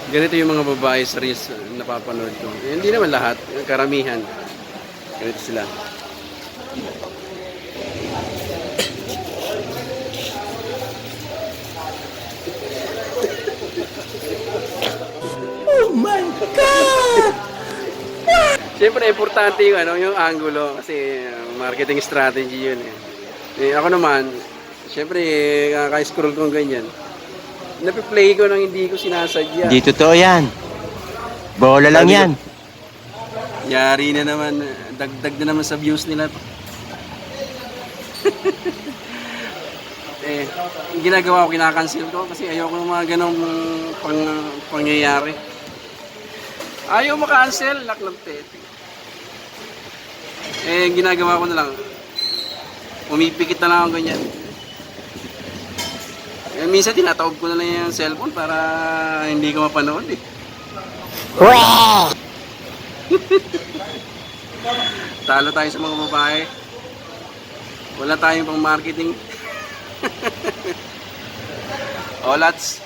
Ganito yung mga babae sa reels na napapanood ko. Eh, hindi naman lahat, karamihan. Ganito sila. Oh my God! Siyempre, importante yung, yung angulo kasi marketing strategy yun eh. Ako naman, siyempre, kaka-scroll ko ganyan. Napi-play ko nang hindi ko sinasadya. Di totoo yan. Bola lang Sabi ko, yan. yari na naman, dagdag na naman sa views nila. Yung ginagawa ko, kinakancel ko kasi ayoko ng mga ganong pangyayari. Ayaw maka-cancel, laklang tete. Ginagawa ko na lang, umipikit na lang ako ganyan. Minsan tinataob ko na lang yung cellphone para hindi ko mapanood eh. Talo tayo sa mga babae. Wala tayong pang marketing. O, lots.